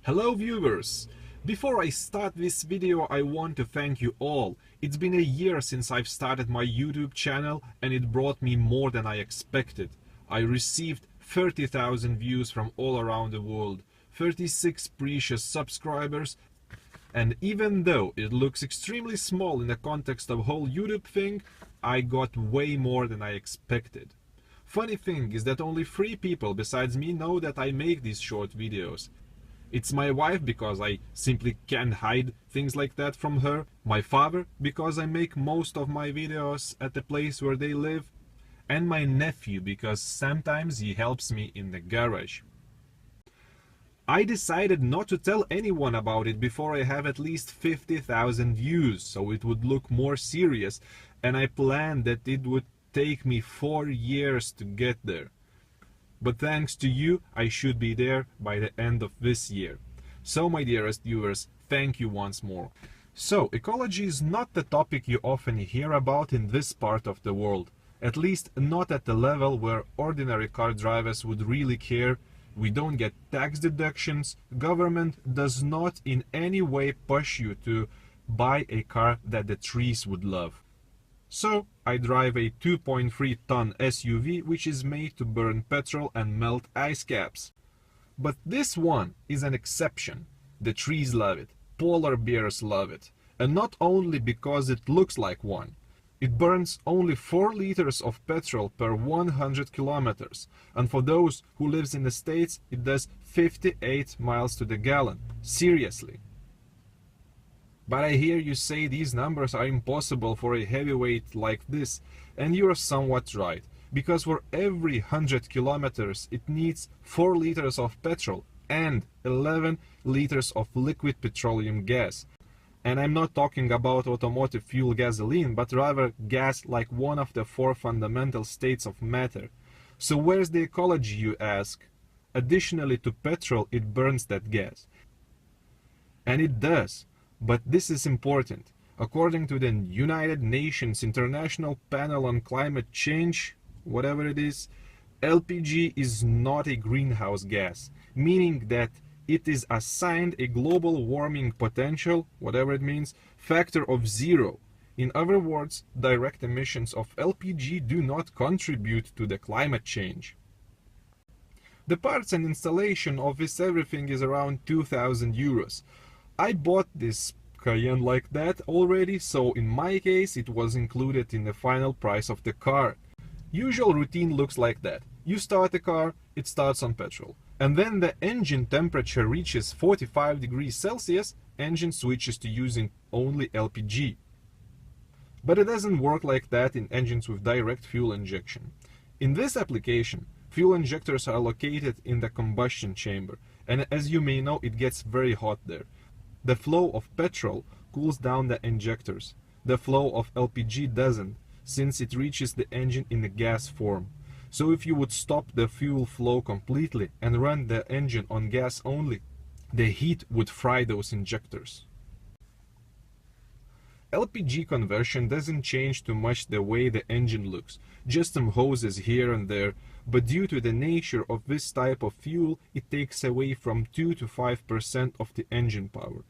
Hello viewers! Before I start this video, I want to thank you all. It's been a year since I've started my YouTube channel and it brought me more than I expected. I received 30,000 views from all around the world, 36 precious subscribers, and even though it looks extremely small in the context of whole YouTube thing, I got way more than I expected. Funny thing is that only 3 people besides me know that I make these short videos. It's my wife, because I simply can't hide things like that from her, my father, because I make most of my videos at the place where they live, and my nephew, because sometimes he helps me in the garage. I decided not to tell anyone about it before I have at least 50,000 views, so it would look more serious, and I planned that it would take me 4 years to get there. But thanks to you, I should be there by the end of this year. So my dearest viewers, thank you once more. So, ecology is not the topic you often hear about in this part of the world. At least not at the level where ordinary car drivers would really care. We don't get tax deductions. Government does not in any way push you to buy a car that the trees would love. So, I drive a 2.3-ton SUV which is made to burn petrol and melt ice caps. But this one is an exception. The trees love it, polar bears love it, and not only because it looks like one. It burns only 4 liters of petrol per 100 kilometers, and for those who lives in the States, it does 58 miles to the gallon. Seriously. But I hear you say these numbers are impossible for a heavyweight like this, and you are somewhat right, because for every 100 kilometers it needs 4 liters of petrol and 11 liters of liquid petroleum gas. And I'm not talking about automotive fuel gasoline, but rather gas like one of the 4 fundamental states of matter. So where's the ecology, you ask? Additionally to petrol, it burns that gas. And it does. But this is important. According to the United Nations International Panel on Climate Change, whatever it is, LPG is not a greenhouse gas, meaning that it is assigned a global warming potential, whatever it means, factor of 0. In other words, direct emissions of LPG do not contribute to the climate change. The parts and installation of this everything is around 2,000 euros. I bought this Cayenne like that already, so in my case it was included in the final price of the car. Usual routine looks like that. You start the car, it starts on petrol. And then the engine temperature reaches 45 degrees Celsius, engine switches to using only LPG. But it doesn't work like that in engines with direct fuel injection. In this application, fuel injectors are located in the combustion chamber, and as you may know, it gets very hot there. The flow of petrol cools down the injectors. The flow of LPG doesn't, since it reaches the engine in the gas form. So if you would stop the fuel flow completely and run the engine on gas only, the heat would fry those injectors. LPG conversion doesn't change too much the way the engine looks, just some hoses here and there, but due to the nature of this type of fuel, it takes away from 2 to 5% of the engine power,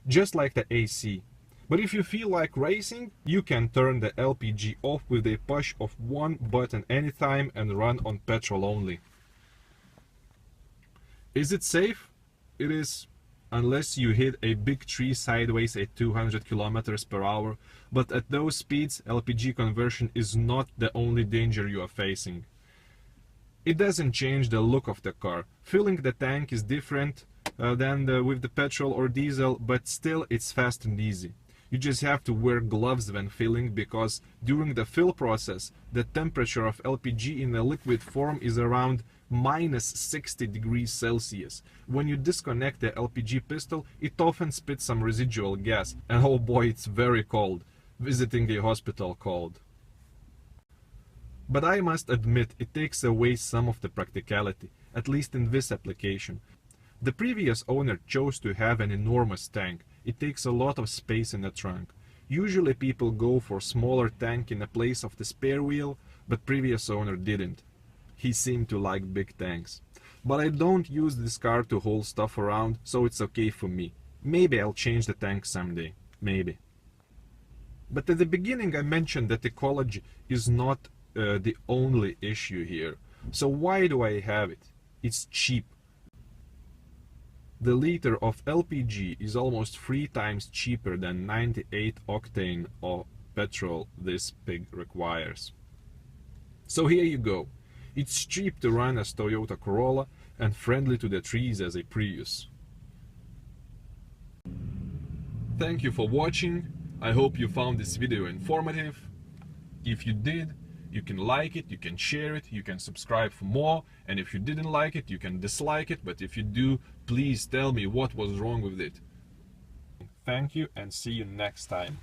just like the AC. But if you feel like racing, you can turn the LPG off with a push of one button anytime and run on petrol only. Is it safe? It is, unless you hit a big tree sideways at 200 kilometers per hour, but at those speeds LPG conversion is not the only danger you are facing. It doesn't change the look of the car. Filling the tank is different than with the petrol or diesel, but still it's fast and easy. You just have to wear gloves when filling, because during the fill process the temperature of LPG in the liquid form is around minus 60 degrees Celsius. When you disconnect the LPG pistol, it often spits some residual gas, and oh boy, it's very cold. Visiting a hospital cold. But I must admit, it takes away some of the practicality, at least in this application. The previous owner chose to have an enormous tank. It takes a lot of space in the trunk. Usually people go for smaller tank in the place of the spare wheel, but previous owner didn't. He seemed to like big tanks. but I don't use this car to haul stuff around, so it's okay for me. Maybe I'll change the tank someday, maybe. But at the beginning I mentioned that ecology is not the only issue here. So why do I have it? It's cheap. The liter of LPG is almost 3 times cheaper than 98 octane of petrol this pig requires. So here you go. It's cheap to run as Toyota Corolla and friendly to the trees as a Prius. Thank you for watching. I hope you found this video informative. If you did, you can like it, you can share it, you can subscribe for more, and if you didn't like it, you can dislike it, but if you do, please tell me what was wrong with it. Thank you and see you next time.